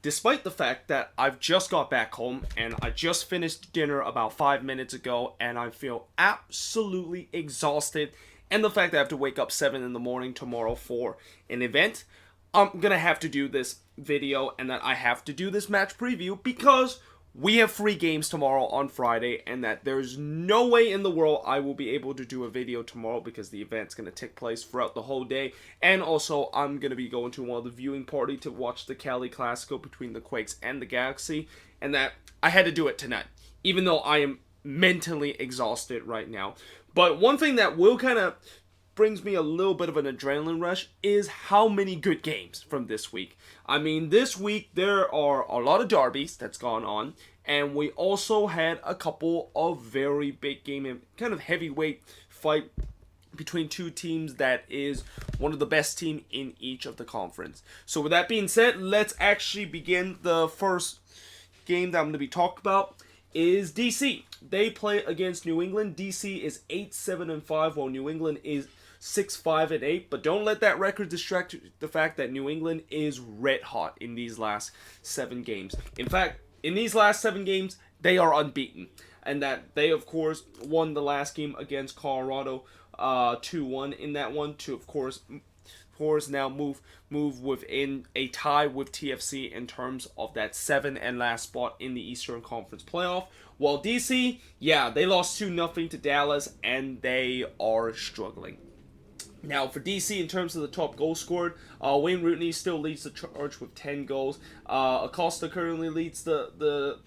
despite the fact that I've just got back home and I just finished dinner about 5 minutes ago and I feel absolutely exhausted, and the fact that I have to wake up 7 in the morning tomorrow for an event, I'm gonna have to do this video and that I have to do this match preview because we have 3 games tomorrow on Friday, and that there's no way in the world I will be able to do a video tomorrow because the event's going to take place throughout the whole day. And also, I'm going to be going to one of the viewing party to watch the Cali Clasico between the Quakes and the Galaxy, and that I had to do it tonight, even though I am mentally exhausted right now. But one thing that will kind of brings me a little bit of an adrenaline rush is how many good games from this week. I mean, this week there are a lot of derbies that's gone on, and we also had a couple of very big game and kind of heavyweight fight between two teams that is one of the best team in each of the conference. So with that being said, let's actually begin. The first game that I'm going to be talking about is DC. They play against New England. DC is 8-7-5, while New England is 6-5-8, but don't let that record distract the fact that New England is red hot in these last 7 games. In fact, in these last 7 games, they are unbeaten, and that they, of course, won the last game against Colorado 2-1 in that one to, of course, now move within a tie with TFC in terms of that 7th and last spot in the Eastern Conference playoff. While DC, yeah, they lost 2-0 to Dallas, and they are struggling. Now, for DC, in terms of the top goal scored, Wayne Rooney still leads the charge with 10 goals. Acosta currently leads well,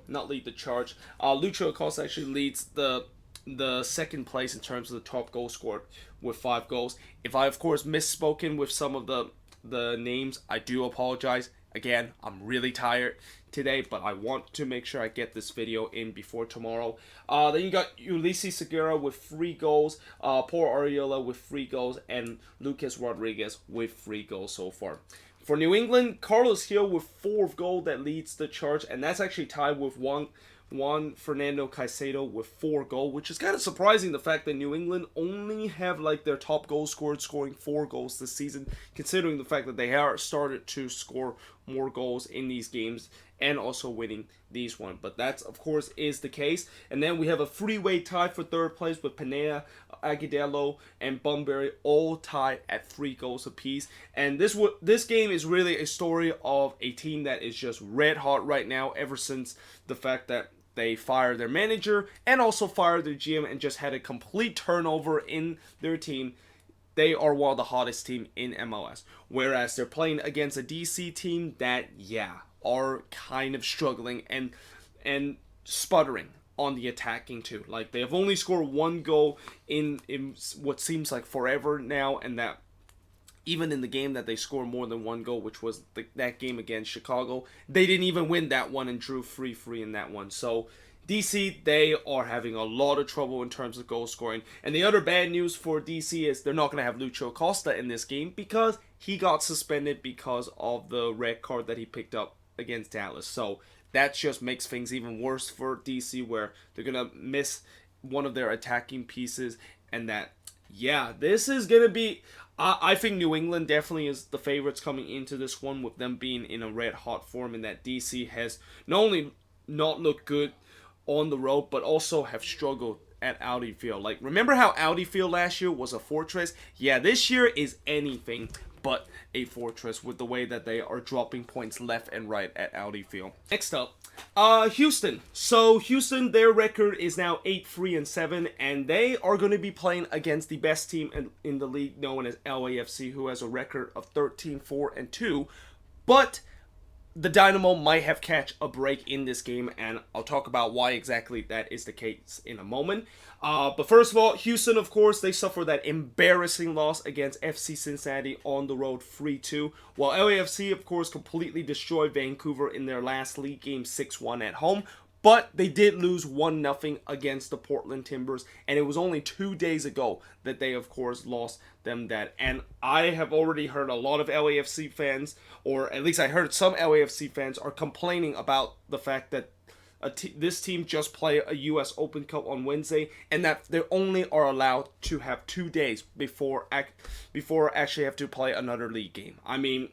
not lead the charge. Lucho Acosta actually leads the second place in terms of the top goal scored with 5 goals. If I, of course, misspoken with some of the names, I do apologize. Again, I'm really tired today, but I want to make sure I get this video in before tomorrow. Then you got Ulises Segura with 3 goals, Paul Arriola with 3 goals, and Lucas Rodriguez with 3 goals so far. For New England, Carlos Gil with 4 goals that leads the charge, and that's actually tied with Juan Fernando Caicedo with 4 goals, which is kind of surprising, the fact that New England only have like their top goal scored scoring 4 goals this season, considering the fact that they have started to score more goals in these games and also winning these one. But that's, of course, is the case. And then we have a 3-way tie for 3rd place with Pineda, Agudelo, and Bunbury all tied at 3 goals apiece. And this game is really a story of a team that is just red hot right now, ever since the fact that they fired their manager and also fired their GM and just had a complete turnover in their team. They are one of the hottest team in MLS. Whereas they're playing against a DC team that, yeah, are kind of struggling and sputtering on the attacking too. Like, they have only scored 1 goal in what seems like forever now, and that even in the game that they scored more than 1 goal, which was that game against Chicago, they didn't even win that one and drew 3-3 in that one. So DC, they are having a lot of trouble in terms of goal scoring. And the other bad news for DC is they're not going to have Lucho Acosta in this game because he got suspended because of the red card that he picked up against Dallas. So that just makes things even worse for DC, where they're going to miss one of their attacking pieces. And that, yeah, this is going to be... I think New England definitely is the favorites coming into this one, with them being in a red hot form, and that DC has not only not looked good on the road, but also have struggled at Audi Field. Like, remember how Audi Field last year was a fortress? Yeah, this year is anything but a fortress with the way that they are dropping points left and right at Audi Field. Next up, Houston. So Houston, their record is now 8-3-7, and they are going to be playing against the best team in the league, known as LAFC, who has a record of 13-4-2. But the Dynamo might have catch a break in this game, and I'll talk about why exactly that is the case in a moment. But first of all, Houston, of course, they suffered that embarrassing loss against FC Cincinnati on the road 3-2, while LAFC, of course, completely destroyed Vancouver in their last league game 6-1 at home. But they did lose 1-0 against the Portland Timbers, and it was only 2 days ago that they, of course, lost them that. And I have already heard a lot of LAFC fans, or at least I heard some LAFC fans, are complaining about the fact that this team just played a U.S. Open Cup on Wednesday, and that they only are allowed to have 2 days before actually have to play another league game. I mean,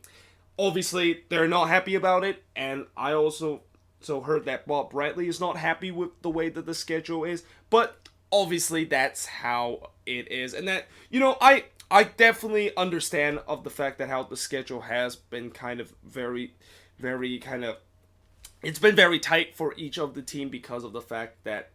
obviously they're not happy about it, and I also heard that Bob Bradley is not happy with the way that the schedule is, but obviously that's how it is, and that I definitely understand of the fact that how the schedule has been kind of very kind of it's been very tight for each of the team because of the fact that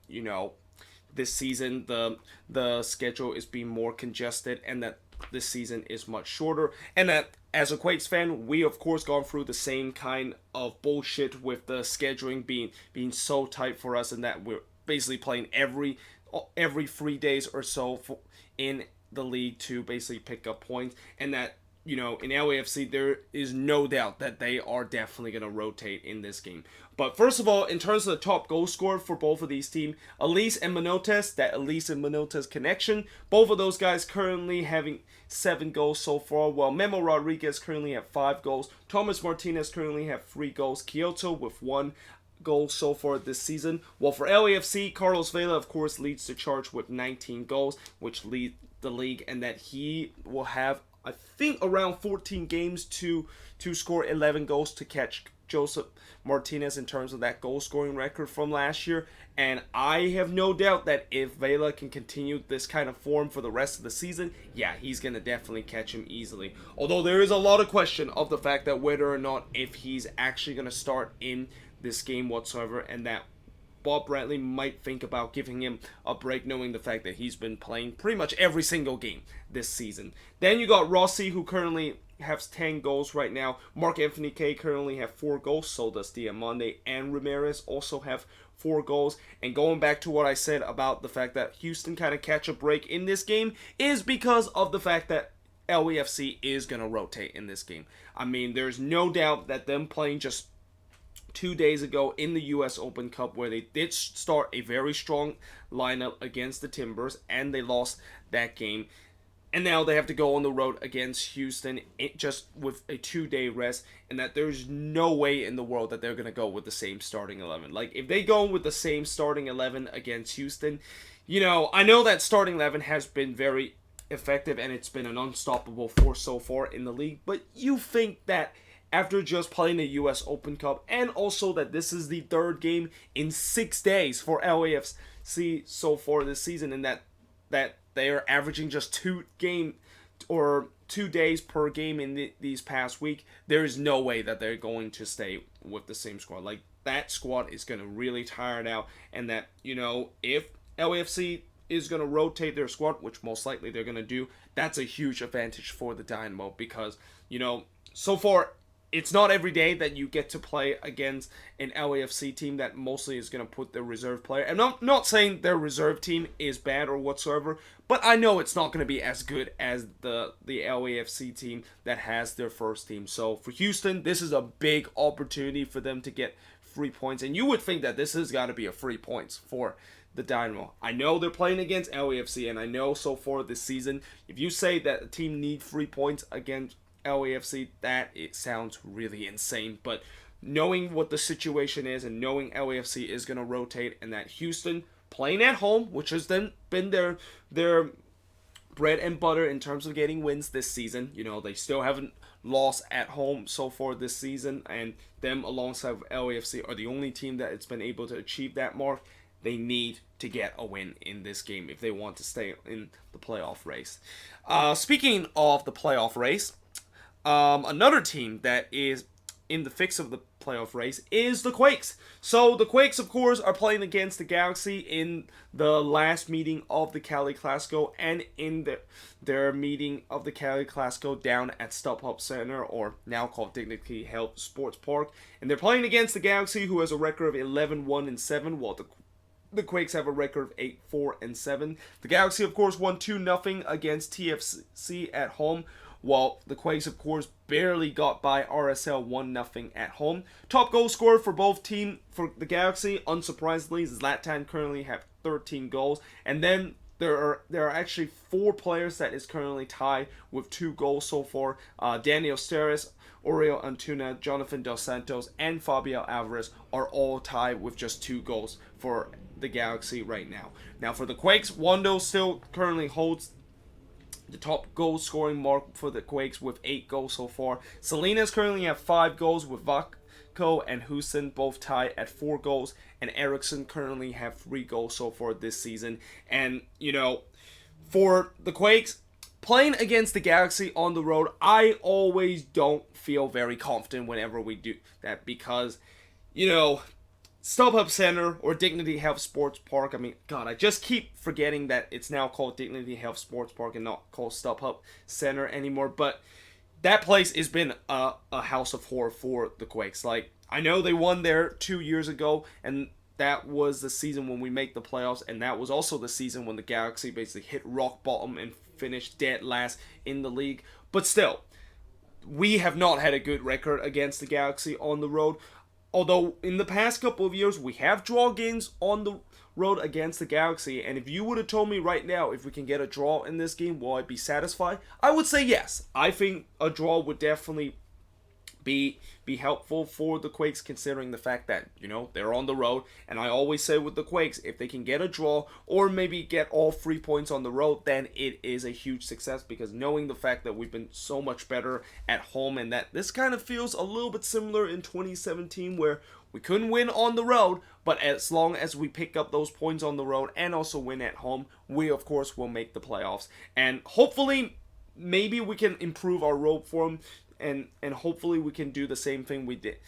this season the schedule is being more congested, and that this season is much shorter, and that as a Quakes fan, we of course gone through the same kind of bullshit with the scheduling being so tight for us, and that we're basically playing every 3 days or so in the league to basically pick up points, and that in LAFC there is no doubt that they are definitely going to rotate in this game. But first of all, in terms of the top goal scorer for both of these teams, Elise and Manotes, that Elise and Manotes connection, both of those guys currently having 7 goals so far, while Memo Rodriguez currently have 5 goals, Thomas Martinez currently have 3 goals, Kyoto with 1 goal so far this season. While for LAFC, Carlos Vela of course leads the charge with 19 goals, which lead the league, and that he will have, I think, around 14 games to score 11 goals to catch Joseph Martinez in terms of that goal scoring record from last year. And I have no doubt that if Vela can continue this kind of form for the rest of the season, yeah, he's going to definitely catch him easily. Although there is a lot of question of the fact that whether or not if he's actually going to start in this game whatsoever, and that Bob Bradley might think about giving him a break, knowing the fact that he's been playing pretty much every single game this season. Then you got Rossi, who currently has 10 goals right now. Mark Anthony K currently have 4 goals. So does Diamande and Ramirez also have 4 goals. And going back to what I said about the fact that Houston kind of catch a break in this game is because of the fact that LAFC is going to rotate in this game. I mean, there's no doubt that them playing just 2 days ago in the US Open Cup, where they did start a very strong lineup against the Timbers and they lost that game, and now they have to go on the road against Houston just with a 2-day rest, and that there's no way in the world that they're going to go with the same starting 11. Like, if they go with the same starting 11 against Houston, I know that starting 11 has been very effective and it's been an unstoppable force so far in the league, but you think that after just playing the US Open Cup, and also that this is the 3rd game in 6 days for LAFC so far this season, and that they are averaging just 2 days per game in these past week, there is no way that they're going to stay with the same squad. Like, that squad is going to really tire it out, and that, if LAFC is going to rotate their squad, which most likely they're going to do, that's a huge advantage for the Dynamo, because, so far, it's not every day that you get to play against an LAFC team that mostly is going to put their reserve player. And I'm not saying their reserve team is bad or whatsoever, but I know it's not going to be as good as the LAFC team that has their first team. So for Houston, this is a big opportunity for them to get 3 points. And you would think that this has got to be a 3 points for the Dynamo. I know they're playing against LAFC, and I know so far this season, if you say that a team needs 3 points against LAFC, that it sounds really insane. But knowing what the situation is, and knowing LAFC is going to rotate, and that Houston playing at home, which has then been their bread and butter in terms of getting wins this season. They still haven't lost at home so far this season, and them alongside LAFC are the only team that it's been able to achieve that mark. They need to get a win in this game if they want to stay in the playoff race. Speaking of the playoff race, another team that is in the fix of the playoff race is the Quakes. So the Quakes, of course, are playing against the Galaxy in the last meeting of the Cali Clasico, and in their meeting of the Cali Clasico down at StubHub Center, or now called Dignity Health Sports Park. And they're playing against the Galaxy, who has a record of 11-1-7, while the Quakes have a record of 8-4-7. The Galaxy, of course, won 2-0 against TFC at home, while the Quakes, of course, barely got by RSL 1-0 at home. Top goal scorer for both teams, for the Galaxy, unsurprisingly, Zlatan currently have 13 goals. And then there are actually 4 players that is currently tied with 2 goals so far. Daniel Steres, Oriol Antuna, Jonathan Dos Santos, and Fabio Alvarez are all tied with just 2 goals for the Galaxy right now. Now for the Quakes, Wando still currently holds the top goal scoring mark for the Quakes with 8 goals so far. Salinas currently have 5 goals with Vako and Houston both tied at 4 goals. And Eriksson currently have 3 goals so far this season. And, for the Quakes, playing against the Galaxy on the road, I always don't feel very confident whenever we do that because, StubHub Center or Dignity Health Sports Park. I mean, God, I just keep forgetting that it's now called Dignity Health Sports Park and not called StubHub Center anymore. But that place has been a house of horror for the Quakes. Like, I know they won there 2 years ago, and that was the season when we make the playoffs, and that was also the season when the Galaxy basically hit rock bottom and finished dead last in the league. But still, we have not had a good record against the Galaxy on the road. Although, in the past couple of years, we have draw games on the road against the Galaxy. And if you would have told me right now, if we can get a draw in this game, will I be satisfied? I would say yes. I think a draw would definitely be helpful for the Quakes, considering the fact that, they're on the road. And I always say with the Quakes, if they can get a draw or maybe get all 3 points on the road, then it is a huge success, because knowing the fact that we've been so much better at home, and that this kind of feels a little bit similar in 2017 where we couldn't win on the road, but as long as we pick up those points on the road and also win at home, we of course will make the playoffs. And hopefully, maybe we can improve our road form. And hopefully we can do the same thing we did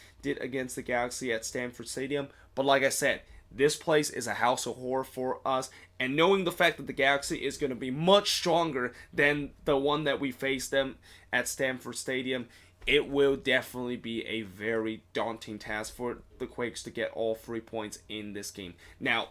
against the Galaxy at Stamford Stadium. But like I said, this place is a house of horror for us. And knowing the fact that the Galaxy is going to be much stronger than the one that we faced them at Stamford Stadium, it will definitely be a very daunting task for the Quakes to get all 3 points in this game. Now,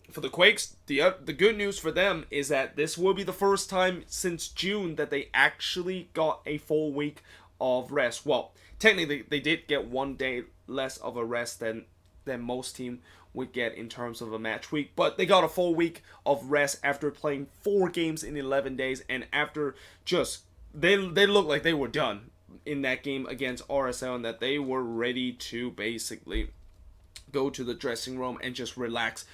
for the Quakes, the good news for them is that this will be the first time since June that they actually got a full week of rest. Well, technically they did get 1 day less of a rest than most teams would get in terms of a match week, but they got a full week of rest after playing 4 games in 11 days, and after just they looked like they were done in that game against RSL, and that they were ready to basically go to the dressing room and just relax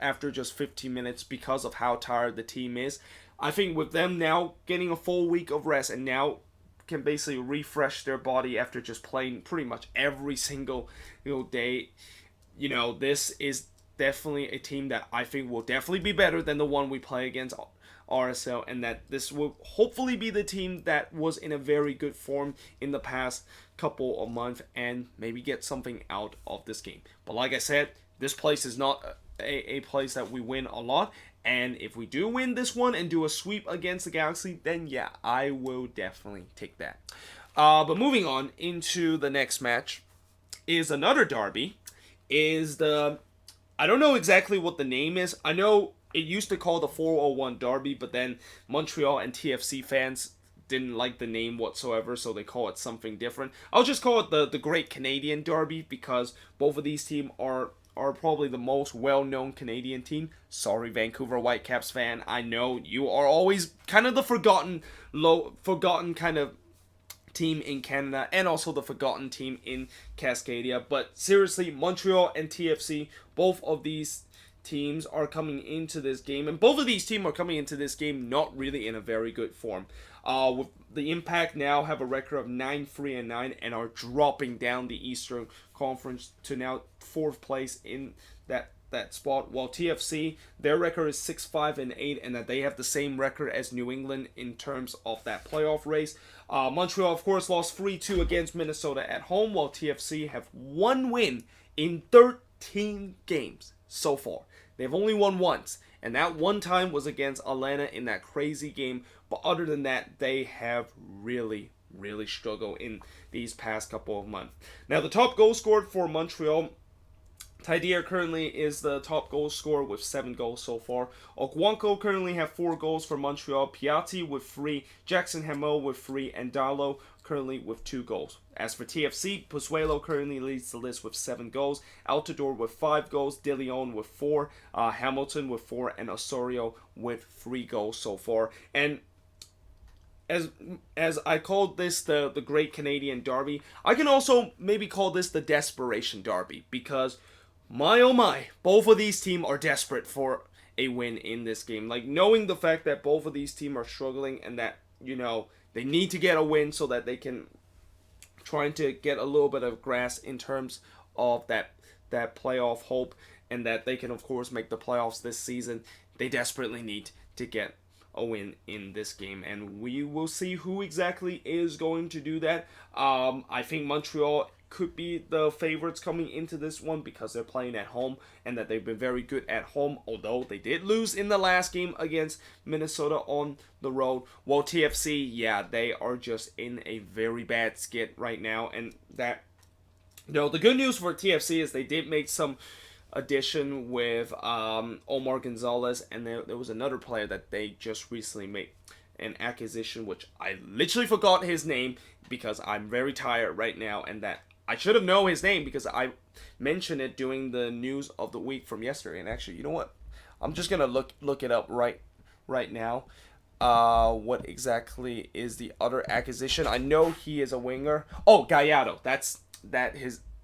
after just 15 minutes because of how tired the team is. I think with them now getting a full week of rest and now can basically refresh their body after just playing pretty much every single day, this is definitely a team that I think will definitely be better than the one we play against RSL, and that this will hopefully be the team that was in a very good form in the past couple of months and maybe get something out of this game. But like I said, this place is not a place that we win a lot, and if we do win this one and do a sweep against the Galaxy, then yeah, I will definitely take that. But moving on into the next match is another derby. I don't know exactly what the name is. I know it used to call the 401 Derby, but then Montreal and TFC fans didn't like the name whatsoever, so they call it something different. I'll just call it the Great Canadian Derby, because both of these teams are probably the most well-known Canadian team. Sorry, Vancouver Whitecaps fan. I know you are always kind of the forgotten kind of team in Canada, and also the forgotten team in Cascadia. But seriously, Montreal and TFC, both of these teams are coming into this game, and both of these teams are coming into this game not really in a very good form. With the Impact now have a record of 9-3-9 and are dropping down the Eastern Conference to now 4th place in that spot, while TFC, their record is 6-5-8, and that they have the same record as New England in terms of that playoff race. Montreal, of course, lost 3-2 against Minnesota at home, while TFC have 1 win in 13 games so far. They've only won once, and that one time was against Atlanta in that crazy game. But other than that, they have really, really struggled in these past couple of months. Now, the top goal scored for Montreal, Taidier currently is the top goal scorer with 7 goals so far. Okwanko currently have 4 goals for Montreal. Piatti with 3, Jackson Hamel with 3, and Darlow currently with 2 goals. As for TFC, Pozuelo currently leads the list with 7 goals. Altidore with 5 goals, De Leon with 4, Hamilton with 4, and Osorio with 3 goals so far. And as I called this the Great Canadian Derby, I can also maybe call this the Desperation Derby, because my oh my, both of these teams are desperate for a win in this game. Like, knowing the fact that both of these teams are struggling and that, they need to get a win so that they can trying to get a little bit of grass in terms of that playoff hope, and that they can, of course, make the playoffs this season. They desperately need to get a win in this game, and we will see who exactly is going to do that. I think Montreal could be the favorites coming into this one because they're playing at home and that they've been very good at home, although they did lose in the last game against Minnesota on the road. While TFC, yeah, they are just in a very bad skid right now, and that, the good news for TFC is they did make some addition with Omar Gonzalez, and there was another player that they just recently made an acquisition, which I literally forgot his name because I'm very tired right now, and that I should have known his name because I mentioned it during the news of the week from yesterday. And actually, you know what? I'm just gonna look it up right now. What exactly is the other acquisition? I know he is a winger. Oh, Gallardo.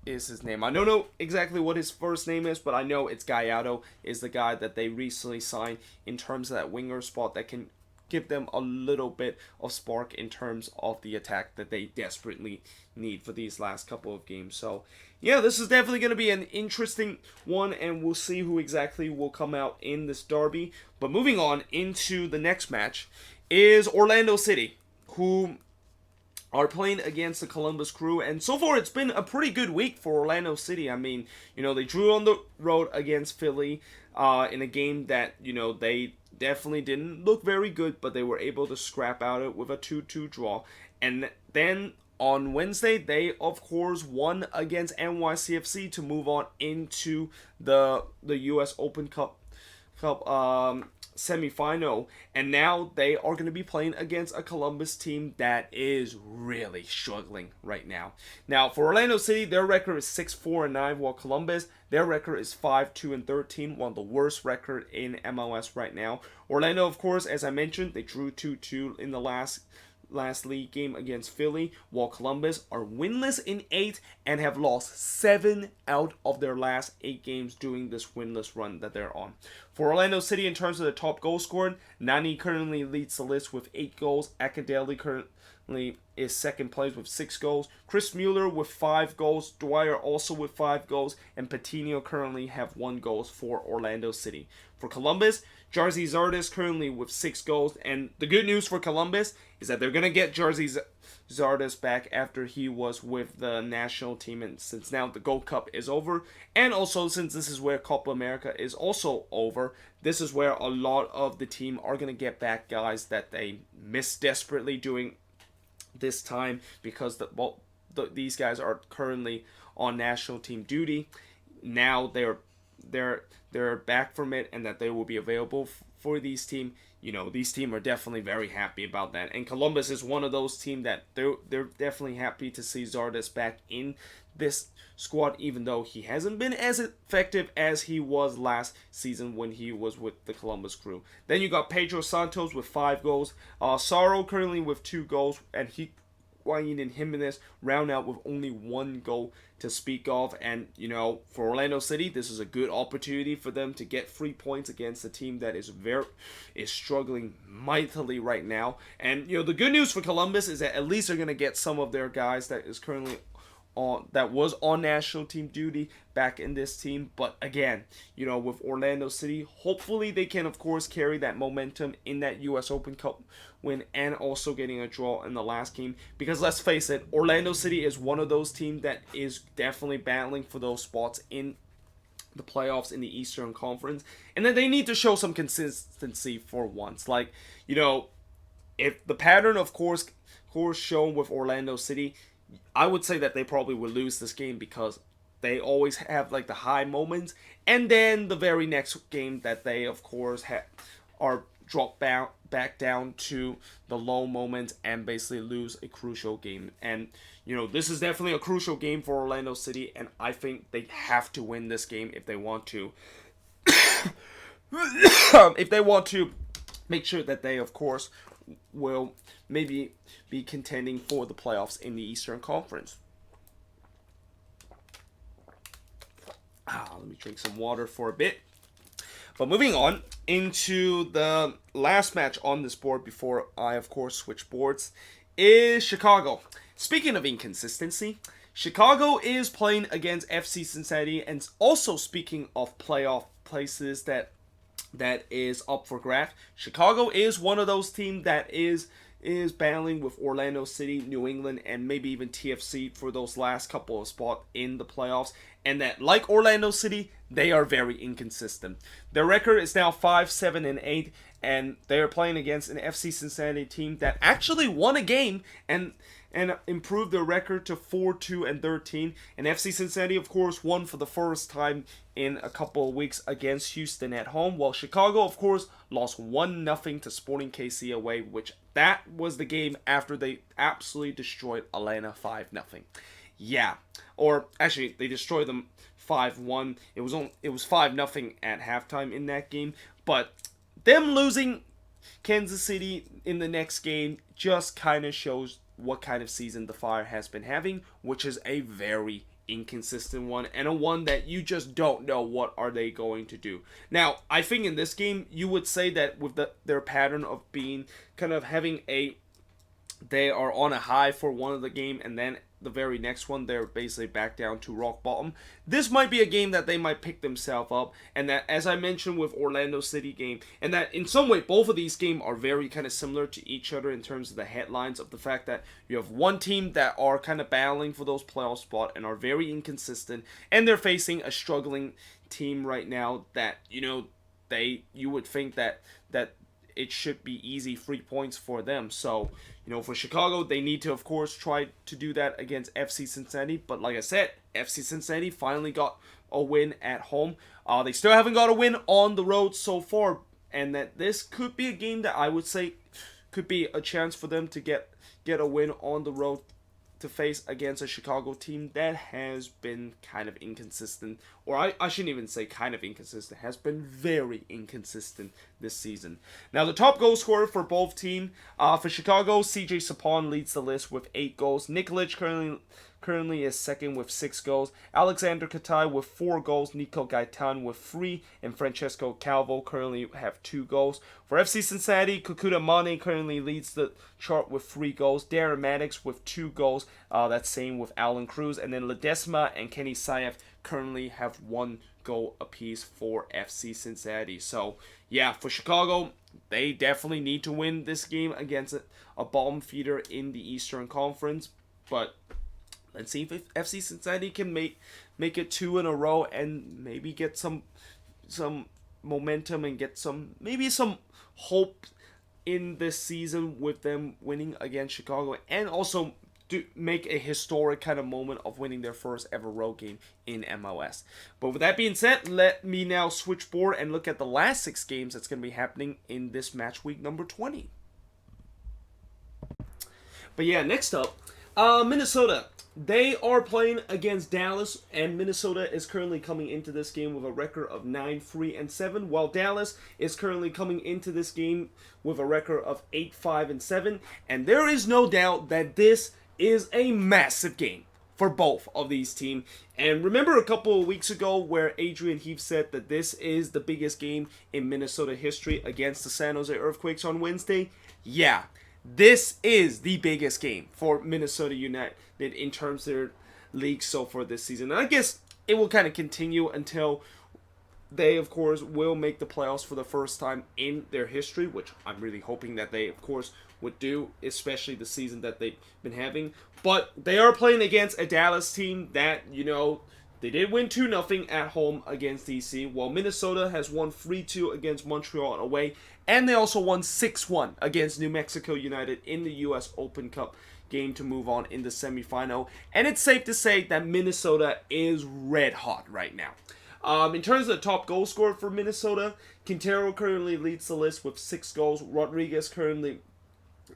Is his name. I don't know exactly what his first name is, but I know it's Gallardo is the guy that they recently signed in terms of that winger spot that can give them a little bit of spark in terms of the attack that they desperately need for these last couple of games. So, yeah, this is definitely going to be an interesting one, and we'll see who exactly will come out in this derby. But moving on into the next match is Orlando City, who are playing against the Columbus Crew, and so far it's been a pretty good week for Orlando City. I mean, they drew on the road against Philly in a game that, they definitely didn't look very good, but they were able to scrap out it with a 2-2 draw. And then on Wednesday, they, of course, won against NYCFC to move on into the US Open Cup semifinal, and now they are going to be playing against a Columbus team that is really struggling right now. Now, for Orlando City, their record is 6-4-9, while Columbus, their record is 5-2-13, one of the worst record in MLS right now. Orlando, of course, as I mentioned, they drew 2-2 in the last league game against Philly, while Columbus are winless in 8 and have lost 7 out of their last 8 games during this winless run that they're on. For Orlando City, in terms of the top goal scored, Nani currently leads the list with 8 goals. Akadeli currently is second place with 6 goals. Chris Mueller with 5 goals. Dwyer also with 5 goals. And Patino currently have 1 goal for Orlando City. For Columbus, Jerzy Zardes currently with 6 goals. And the good news for Columbus is that they're going to get Jerzy Zardes back after he was with the national team, and since now the Gold Cup is over, and also since this is where Copa America is also over, this is where a lot of the team are going to get back guys that they missed desperately during this time because these guys are currently on national team duty. Now they're back from it, and that they will be available for these teams. These teams are definitely very happy about that. And Columbus is one of those teams that they're definitely happy to see Zardes back in this squad, even though he hasn't been as effective as he was last season when he was with the Columbus Crew. Then you got Pedro Santos with 5 goals. Saro currently with 2 goals, and Higuain and Jimenez round out with only 1 goal to speak of. And, for Orlando City, this is a good opportunity for them to get 3 points against a team that is struggling mightily right now. And, the good news for Columbus is that at least they're going to get some of their guys that is currently that was on national team duty back in this team. But again, with Orlando City, hopefully they can, of course, carry that momentum in that US Open Cup win and also getting a draw in the last game. Because let's face it, Orlando City is one of those teams that is definitely battling for those spots in the playoffs in the Eastern Conference, and then they need to show some consistency for once. Like, if the pattern, of course shown with Orlando City, I would say that they probably will lose this game because they always have like the high moments, and then the very next game that they, of course, are dropped back down to the low moments and basically lose a crucial game. And this is definitely a crucial game for Orlando City, and I think they have to win this game if they want to. If they want to make sure that they, of course, will maybe be contending for the playoffs in the Eastern Conference. Let me drink some water for a bit. But moving on, into the last match on this board before I, of course, switch boards, is Chicago. Speaking of inconsistency, Chicago is playing against FC Cincinnati, and also speaking of playoff places that is up for grabs. Chicago is one of those teams that is battling with Orlando City, New England, and maybe even TFC for those last couple of spots in the playoffs. And that, like Orlando City, they are very inconsistent. Their record is now 5-7-8, and they are playing against an FC Cincinnati team that actually won a game and improved their record to 4-2-13. And FC Cincinnati, of course, won for the first time in a couple of weeks against Houston at home, while Chicago, of course, lost 1-0 to Sporting KC away, which that was the game after they absolutely destroyed Atlanta 5-0. Yeah, or actually they destroyed them 5-1. It was 5-0 at halftime in that game, but them losing Kansas City in the next game just kind of shows what kind of season the Fire has been having, which is a very inconsistent one, and a one that you just don't know what are they going to do. Now, I think in this game, you would say that with their pattern of being kind of having they are on a high for one of the game, and then the very next one they're basically back down to rock bottom. This might be a game that they might pick themselves up, and that, as I mentioned with Orlando City game, and that in some way both of these games are very kind of similar to each other in terms of the headlines of the fact that you have one team that are kind of battling for those playoff spots and are very inconsistent, and they're facing a struggling team right now that you would think that it should be easy 3 points for them. So, for Chicago, they need to, of course, try to do that against FC Cincinnati. But like I said, FC Cincinnati finally got a win at home. They still haven't got a win on the road so far. And that this could be a game that I would say could be a chance for them to get a win on the road to face against a Chicago team that has been kind of inconsistent, or I shouldn't even say kind of inconsistent, has been very inconsistent this season. Now, the top goal scorer for both teams, for Chicago, CJ Sapon leads the list with 8 goals. Nikolic currently is second with 6 goals. Alexander Katai with 4 goals. Nico Gaitan with 3. And Francesco Calvo currently have 2 goals. For FC Cincinnati, Kikuta Mane currently leads the chart with 3 goals. Darren Maddox with 2 goals. That's same with Alan Cruz. And then Ledesma and Kenny Sayev currently have 1 goal apiece for FC Cincinnati. So, yeah, for Chicago, they definitely need to win this game against a bottom feeder in the Eastern Conference. But let's see if FC Cincinnati can make it 2 in a row and maybe get some momentum and get some hope in this season with them winning against Chicago, and also make a historic kind of moment of winning their first ever road game in MLS. But with that being said, let me now switch board and look at the last 6 games that's going to be happening in this match week number 20. But yeah, next up, Minnesota. They are playing against Dallas, and Minnesota is currently coming into this game with a record of 9-3-7, while Dallas is currently coming into this game with a record of 8-5-7. And there is no doubt that this is a massive game for both of these teams. And remember a couple of weeks ago where Adrian Heath said that this is the biggest game in Minnesota history against the San Jose Earthquakes on Wednesday? Yeah. This is the biggest game for Minnesota United in terms of their league so far this season. And I guess it will kind of continue until they, of course, will make the playoffs for the first time in their history, which I'm really hoping that they, of course, would do, especially the season that they've been having. But they are playing against a Dallas team that, they did win 2-0 at home against DC, while Minnesota has won 3-2 against Montreal away, and they also won 6-1 against New Mexico United in the U.S. Open Cup game to move on in the semifinal. And it's safe to say that Minnesota is red hot right now. In terms of the top goal scorer for Minnesota, Quintero currently leads the list with 6 goals. Rodriguez currently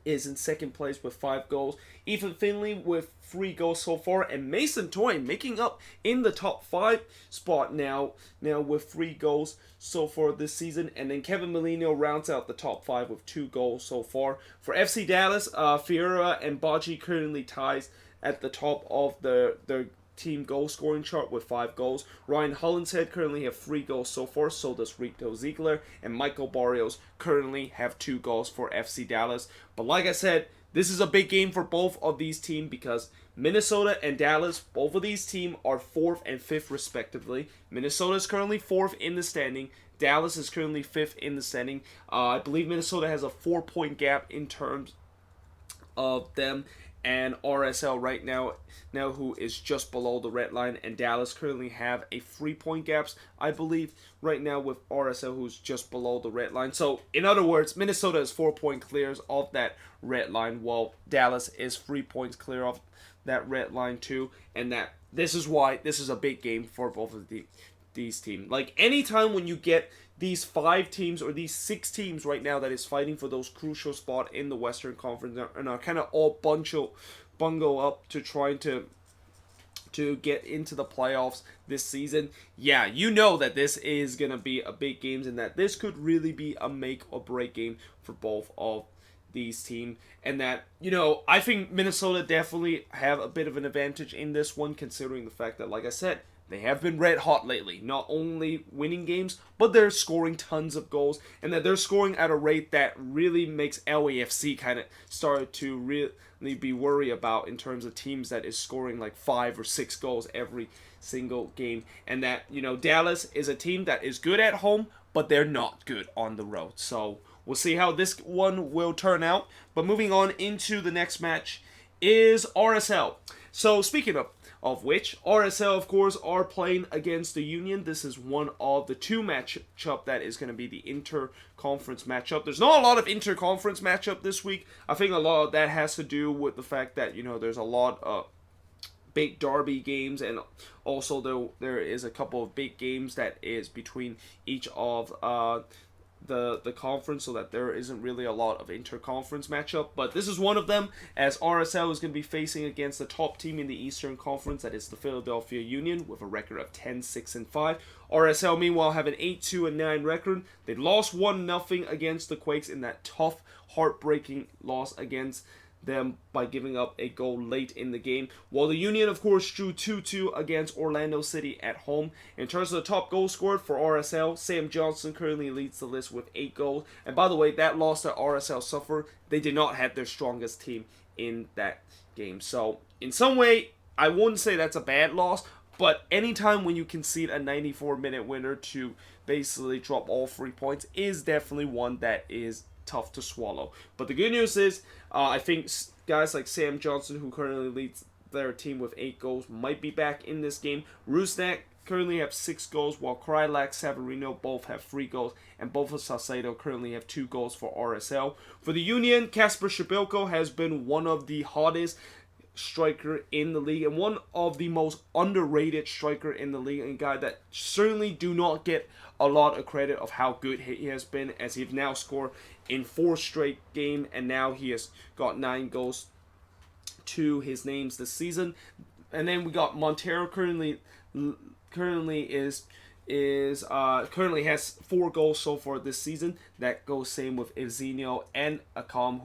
is in second place with 5 goals. Ethan Finley with 3 goals so far, and Mason Toy making up in the top 5 spot now with 3 goals so far this season. And then Kevin Molino rounds out the top 5 with 2 goals so far. For FC Dallas, Fiera and Baji currently ties at the top of their team goal scoring chart with 5 goals. Ryan Hollinshead currently have 3 goals so far, so does Rito Ziegler, and Michael Barrios currently have 2 goals for FC Dallas. But like I said, this is a big game for both of these teams because Minnesota and Dallas, both of these teams are 4th and 5th respectively. Minnesota is currently 4th in the standing. Dallas is currently 5th in the standing. I believe Minnesota has a 4-point gap in terms of them and RSL right now who is just below the red line, and Dallas currently have a 3-point gaps, I believe, right now with RSL who's just below the red line. So in other words, Minnesota is 4-point clears of that red line, while Dallas is 3 points clear of that red line too, and that this is why this is a big game for both of these teams. Like, anytime when you get these 5 teams or these 6 teams right now that is fighting for those crucial spot in the Western Conference and are kind of all bungle up to trying to get into the playoffs this season, yeah, you know that this is going to be a big game and that this could really be a make or break game for both of these teams, and that, you know, I think Minnesota definitely have a bit of an advantage in this one, considering the fact that, like I said, they have been red hot lately, not only winning games, but they're scoring tons of goals, and that they're scoring at a rate that really makes LAFC kind of start to really be worried about in terms of teams that is scoring like 5 or 6 goals every single game. And that, you know, Dallas is a team that is good at home, but they're not good on the road. So we'll see how this one will turn out. But moving on into the next match is RSL. So speaking of which, RSL, of course, are playing against the Union. This is one of the 2 matchup that is going to be the inter-conference matchup. There's not a lot of inter-conference matchup this week. I think a lot of that has to do with the fact that, you know, there's a lot of big derby games, and also there is a couple of big games that is between each of the conference, so that there isn't really a lot of inter-conference matchup. But this is one of them, as RSL is going to be facing against the top team in the Eastern Conference, that is the Philadelphia Union, with a record of 10-6-5. RSL, meanwhile, have an 8-2-9 record. They lost 1-0 against the Quakes in that tough, heartbreaking loss against them by giving up a goal late in the game, while the Union, of course, drew 2-2 against Orlando City at home. In terms of the top goal scored for RSL, Sam Johnson currently leads the list with 8 goals. And by the way, that loss that RSL suffered, they did not have their strongest team in that game. So in some way, I wouldn't say that's a bad loss, but anytime when you concede a 94-minute winner to basically drop all 3 points is definitely one that is tough to swallow. But the good news is, I think guys like Sam Johnson, who currently leads their team with 8 goals, might be back in this game. Rusnak currently have 6 goals, while Krylak, Savarino both have 3 goals, and both of Salcedo currently have 2 goals for RSL. For the Union, Kasper Shabilko has been one of the hottest striker in the league and one of the most underrated striker in the league, and a guy that certainly do not get a lot of credit of how good he has been, as he's now scored in 4 straight games, and now he has got 9 goals to his names this season. And then we got Montero currently has 4 goals so far this season. That goes same with Evgenio and Akam,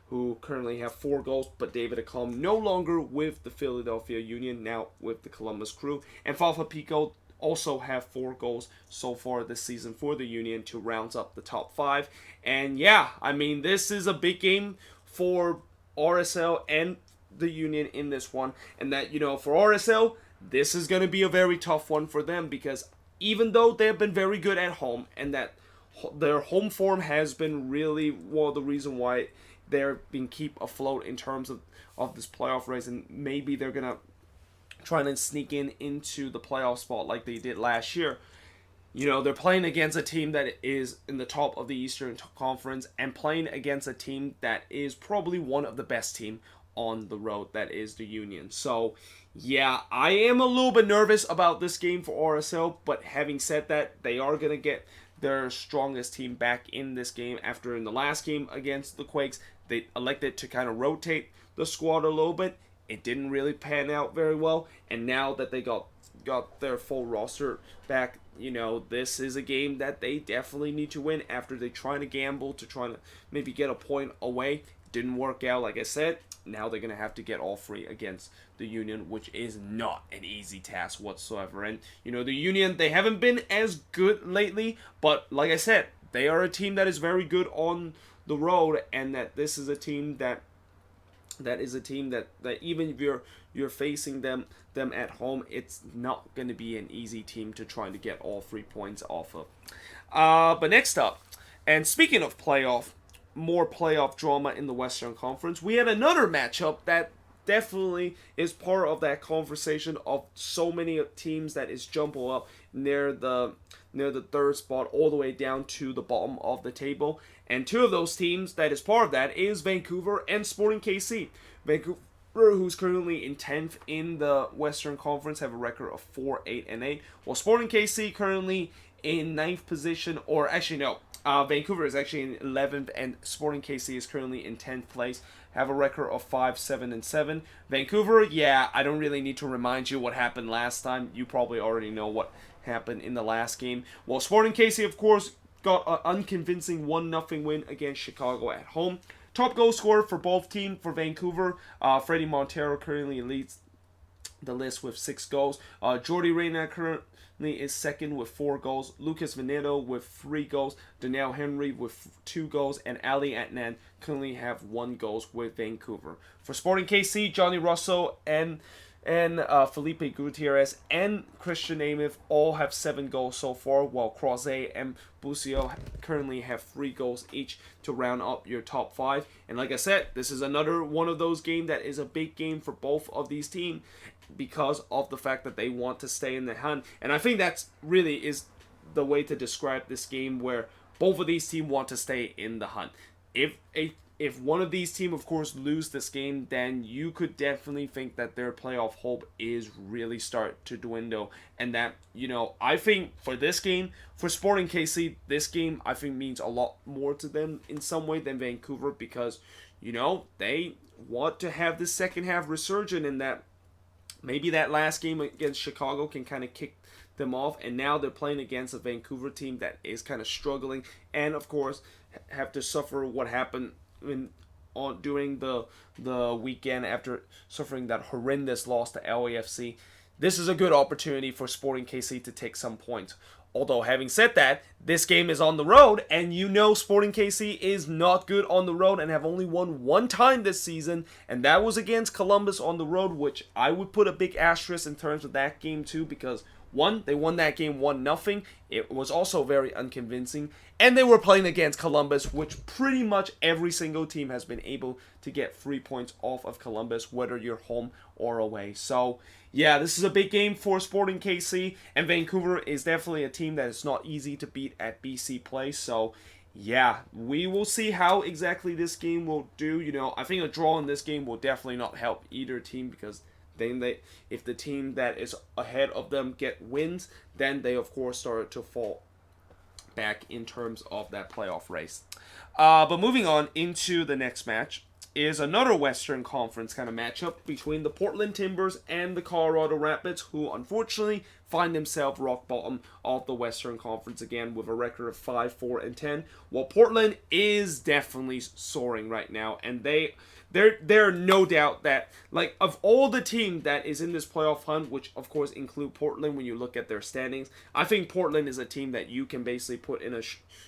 who currently have 4 goals, but David Akam no longer with the Philadelphia Union, now with the Columbus Crew. And Fafa Pico also have 4 goals so far this season for the Union to round up the top 5. And yeah, I mean, this is a big game for RSL and the Union in this one. And that, you know, for RSL, this is going to be a very tough one for them, because even though they have been very good at home, and that their home form has been really one of the reason why they're being keep afloat in terms of this playoff race, and maybe they're going to try and sneak into the playoff spot like they did last year. You know, they're playing against a team that is in the top of the Eastern Conference, and playing against a team that is probably one of the best team on the road, that is the Union. So, yeah, I am a little bit nervous about this game for RSL, but having said that, they are going to get their strongest team back in this game after in the last game against the Quakes, they elected to kind of rotate the squad a little bit. It didn't really pan out very well, and now that they got their full roster back, you know, this is a game that they definitely need to win after they try to gamble to try to maybe get a point away. Didn't work out, like I said. now they're going to have to get all three against the Union, which is not an easy task whatsoever. And, the Union, they haven't been as good lately, but like I said, they are a team that is very good on the road, and that this is a team that even if you're facing them at home, it's not going to be an easy team to try to get all 3 points off of. But next up, and speaking of more playoff drama in the Western Conference, we had another matchup that definitely is part of that conversation of so many teams that is jumbled up near the third spot all the way down to the bottom of the table. And two of those teams that is part of that is Vancouver and Sporting KC. Vancouver, who's currently in 10th in the Western Conference, have a record of 4-8-8, while Sporting KC currently in 9th position, or actually no, Vancouver is actually in 11th, and Sporting KC is currently in 10th place, have a record of 5-7-7. Vancouver, yeah, I don't really need to remind you what happened last time. You probably already know what happened in the last game. Well, Sporting KC, of course, got an unconvincing 1-0 win against Chicago at home. Top goal scorer for both teams. For Vancouver, Freddie Montero currently leads the list with 6 goals. Jordi Reyna currently is second with 4 goals. Lucas Veneto with 3 goals. Daniel Henry with 2 goals. And Ali Adnan currently have 1 goal with Vancouver. For Sporting KC, Johnny Russo and Felipe Gutierrez and Christian Namath all have 7 goals so far, while Croze and Busio currently have 3 goals each to round up your top 5. And like I said, this is another one of those games that is a big game for both of these teams because of the fact that they want to stay in the hunt. And I think that's really is the way to describe this game, where both of these teams want to stay in the hunt. If one of these teams, of course, lose this game, then you could definitely think that their playoff hope is really start to dwindle. And that, I think for this game, for Sporting KC, this game, I think means a lot more to them in some way than Vancouver, because, they want to have the second half resurgent, in that maybe that last game against Chicago can kind of kick them off, and now they're playing against a Vancouver team that is kind of struggling, and of course have to suffer what happened during the weekend after suffering that horrendous loss to LAFC. This is a good opportunity for Sporting KC to take some points. Although, having said that, this game is on the road, and Sporting KC is not good on the road and have only won 1 time this season, and that was against Columbus on the road, which I would put a big asterisk in terms of that game too, because one, they won that game 1-0. It was also very unconvincing. And they were playing against Columbus, which pretty much every single team has been able to get 3 points off of Columbus, whether you're home or away. So, yeah, this is a big game for Sporting KC. And Vancouver is definitely a team that is not easy to beat at BC Place. So, yeah, we will see how exactly this game will do. I think a draw in this game will definitely not help either team, because then if the team that is ahead of them get wins, then they of course start to fall back in terms of that playoff race. But moving on into the next match is another Western Conference kind of matchup between the Portland Timbers and the Colorado Rapids, who unfortunately find themselves rock bottom of the Western Conference again with a record of 5-4-10. While Portland is definitely soaring right now, and there are no doubt that, of all the team that is in this playoff hunt, which of course include Portland when you look at their standings, I think Portland is a team that you can basically put in a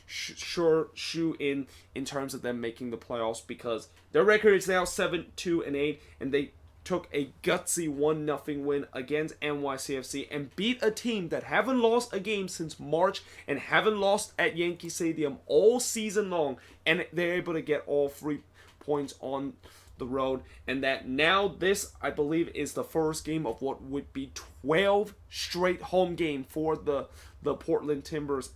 sure shoe in terms of them making the playoffs, because their record is now 7-2-8, and they took a gutsy 1-0 win against NYCFC and beat a team that haven't lost a game since March and haven't lost at Yankee Stadium all season long, and they're able to get all 3 points on the road. And that now this, I believe, is the first game of what would be 12 straight home game for the Portland Timbers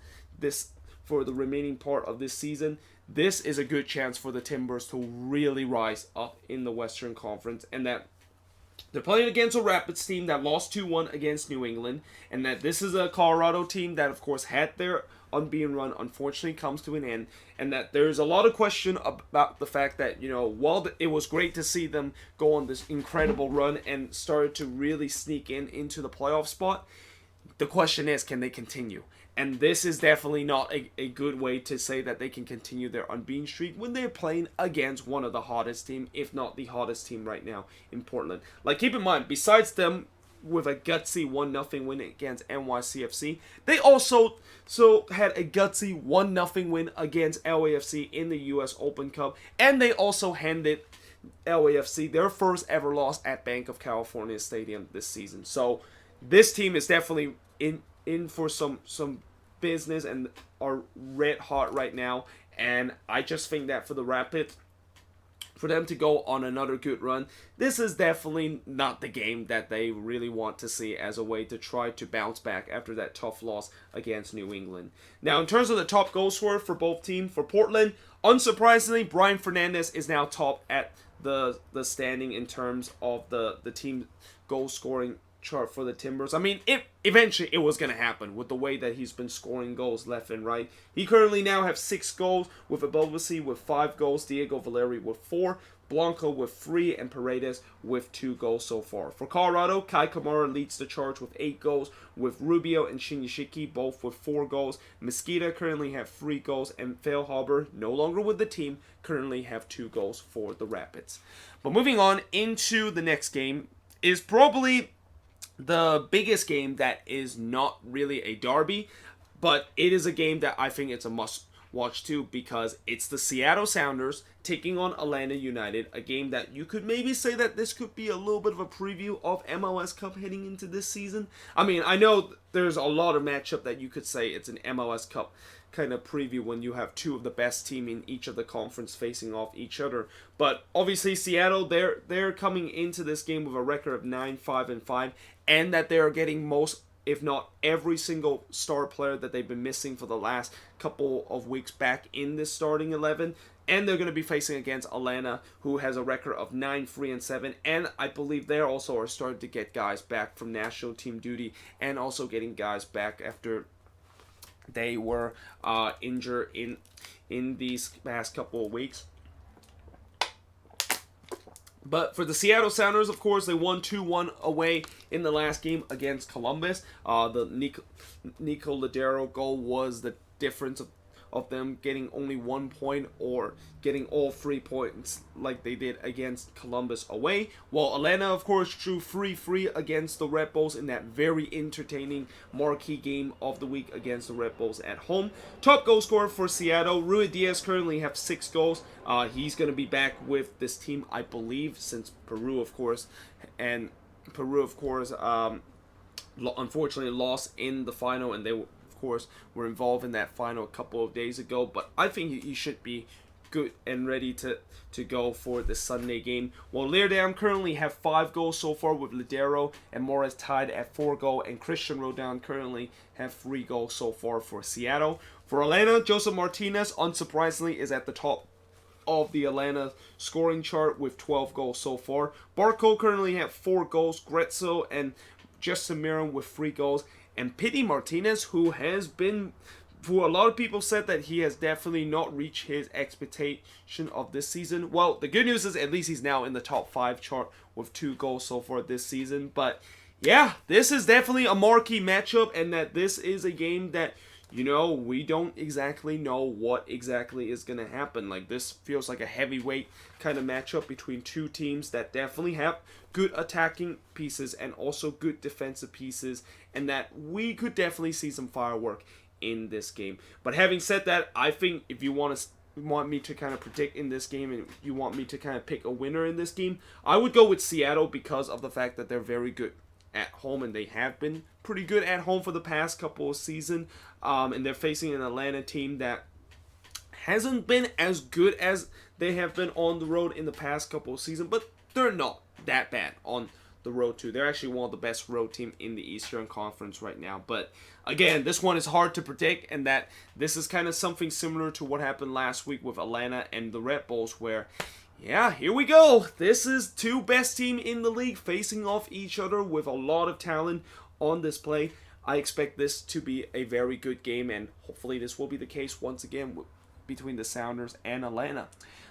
for the remaining part of this season. This is a good chance for the Timbers to really rise up in the Western Conference, and that they're playing against a Rapids team that lost 2-1 against New England, and that this is a Colorado team that, of course, had their unbeaten run unfortunately comes to an end, and that there's a lot of question about the fact that, while it was great to see them go on this incredible run and started to really sneak into the playoff spot, the question is, can they continue? And this is definitely not a good way to say that they can continue their unbeaten streak when they're playing against one of the hottest team, if not the hottest team right now in Portland. Like, keep in mind, besides them with a gutsy 1-0 win against NYCFC, they also had a gutsy 1-0 win against LAFC in the US Open Cup, and they also handed LAFC their first ever loss at Bank of California Stadium this season. So this team is definitely in for some business and are red hot right now, and I just think that for the Rapids, for them to go on another good run, this is definitely not the game that they really want to see as a way to try to bounce back after that tough loss against New England. Now, in terms of the top goal scorer for both teams, for Portland, unsurprisingly, Brian Fernandez is now top at the standing in terms of the team goal scoring chart for the Timbers. I mean, eventually it was going to happen with the way that he's been scoring goals left and right. He currently now has 6 goals, with Abelvasi with 5 goals, Diego Valeri with 4, Blanco with 3, and Paredes with 2 goals so far. For Colorado, Kai Kamara leads the charge with 8 goals, with Rubio and Shinyashiki both with 4 goals. Mesquita currently have 3 goals, and Feilhaber, no longer with the team, currently have 2 goals for the Rapids. But moving on into the next game is probably the biggest game that is not really a derby, but it is a game that I think it's a must-watch too, because it's the Seattle Sounders taking on Atlanta United, a game that you could maybe say that this could be a little bit of a preview of MLS Cup heading into this season. I mean, I know there's a lot of matchup that you could say it's an MLS Cup kind of preview when you have 2 of the best team in each of the conference facing off each other. But obviously Seattle, they're coming into this game with a record of 9-5-5, and that they are getting most, if not every single star player that they've been missing for the last couple of weeks back in this starting 11. And they're going to be facing against Atlanta, who has a record of 9-3-7, and I believe they also are starting to get guys back from national team duty, and also getting guys back after they were injured in these past couple of weeks. But for the Seattle Sounders, of course, they won 2-1 away in the last game against Columbus. The Nico Ladero goal was the difference of them getting only 1 point or getting all 3 points like they did against Columbus away. While Atlanta, of course, drew 3-3 against the Redbulls in that very entertaining marquee game of the week against the Redbulls at home. Top goal scorer for Seattle, Rui Diaz currently have 6 goals. He's going to be back with this team, I believe, since Peru, of course, unfortunately lost in the final, and they course were involved in that final a couple of days ago, but I think he should be good and ready to go for the Sunday game. While Leerdam currently have 5 goals so far, with Ladero and Morris tied at 4 goals, and Christian Rodon currently have 3 goals so far for Seattle. For Atlanta, Joseph Martinez, unsurprisingly, is at the top of the Atlanta scoring chart with 12 goals so far. Barco currently have 4 goals, Gretzo and Justin Miran with 3 goals, and Pity Martinez, who has been, for a lot of people said that he has definitely not reached his expectation of this season. Well, the good news is at least he's now in the top 5 chart with 2 goals so far this season. But yeah, this is definitely a marquee matchup, and that this is a game that, you know, we don't exactly know what exactly is going to happen. Like, this feels like a heavyweight kind of matchup between 2 teams that definitely have good attacking pieces and also good defensive pieces, and that we could definitely see some firework in this game. But having said that, I think if you want me to kind of predict in this game, and you want me to kind of pick a winner in this game, I would go with Seattle because of the fact that they're very good at home, and they have been pretty good at home for the past couple of seasons, and they're facing an Atlanta team that hasn't been as good as they have been on the road in the past couple of seasons, but they're not that bad on the road too. They're actually one of the best road team in the Eastern Conference right now. But again, this one is hard to predict, and that this is kind of something similar to what happened last week with Atlanta and the Redbulls, where, yeah, here we go. This is 2 best team in the league facing off each other with a lot of talent on display. I expect this to be a very good game, and hopefully this will be the case once again between the Sounders and Atlanta.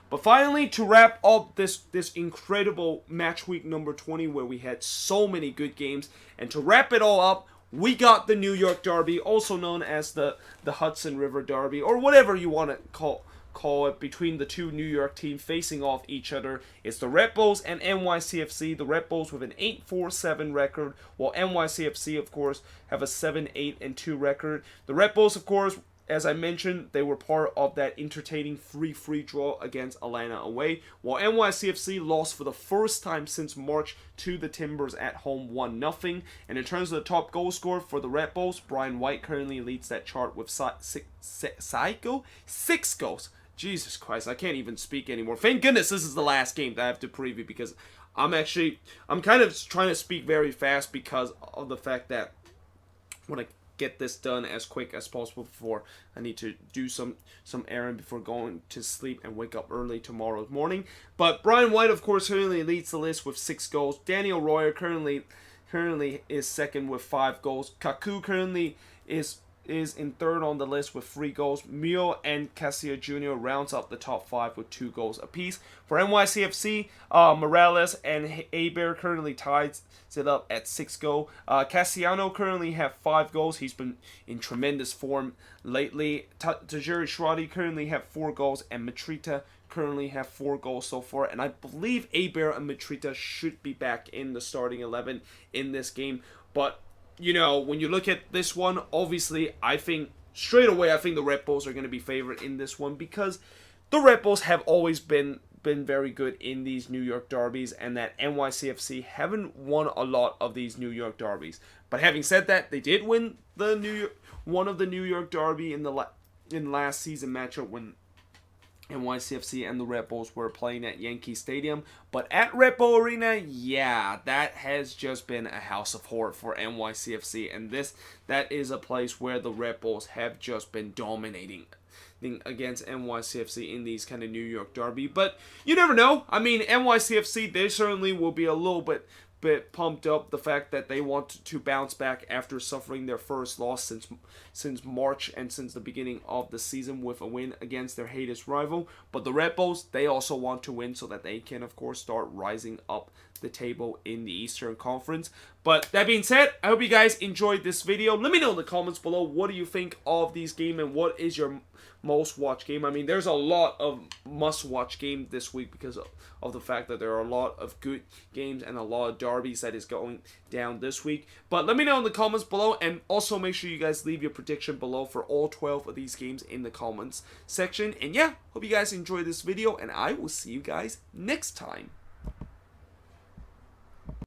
But finally, to wrap up this incredible match week number 20, where we had so many good games, and to wrap it all up, we got the New York Derby, also known as the Hudson River Derby, or whatever you want to call it, between the two New York teams facing off each other. It's the Redbulls and NYCFC. The Redbulls with an 8-4-7 record, while NYCFC, of course, have a 7-8-2 record. The Redbulls, of course, as I mentioned, they were part of that entertaining free draw against Atlanta away, while NYCFC lost for the first time since March to the Timbers at home 1-0. And in terms of the top goal scorer for the Redbulls, Brian White currently leads that chart with 6 goals. Jesus Christ, I can't even speak anymore. Thank goodness this is the last game that I have to preview, because I'm kind of trying to speak very fast because of the fact that when I get this done as quick as possible before I need to do some errand before going to sleep and wake up early tomorrow morning. But Brian White, of course, currently leads the list with 6 goals. Daniel Royer currently is second with 5 goals. Kaku currently is in third on the list with 3 goals. Mio and Cassia Jr. rounds up the top 5 with 2 goals apiece. For NYCFC, Morales and Aber currently ties it up at 6 goals. Cassiano currently have 5 goals. He's been in tremendous form lately. Tajiri Shradi currently have 4 goals, and Matrita currently have 4 goals so far. And I believe Aber and Matrita should be back in the starting 11 in this game. But you know, when you look at this one, obviously, I think straight away, I think the Red Bulls are going to be favored in this one, because the Red Bulls have always been very good in these New York derbies, and that NYCFC haven't won a lot of these New York derbies. But having said that, they did win one of the New York derby in last season matchup when NYCFC and the Red Bulls were playing at Yankee Stadium. But at Red Bull Arena, yeah, that has just been a house of horror for NYCFC. And that is a place where the Red Bulls have just been dominating against NYCFC in these kind of New York derby. But you never know. I mean, NYCFC, they certainly will be a little bit pumped up the fact that they want to bounce back after suffering their first loss since March and since the beginning of the season with a win against their hatest rival. But the Red Bulls, they also want to win so that they can, of course, start rising up the table in the Eastern Conference. But that being said, I hope you guys enjoyed this video. Let me know in the comments below, what do you think of these games and what is your most watched game? I mean, there's a lot of must-watch games this week because of the fact that there are a lot of good games and a lot of derbies that is going down this week. But let me know in the comments below, and also make sure you guys leave your prediction below for all 12 of these games in the comments section. And yeah, hope you guys enjoyed this video, and I will see you guys next time.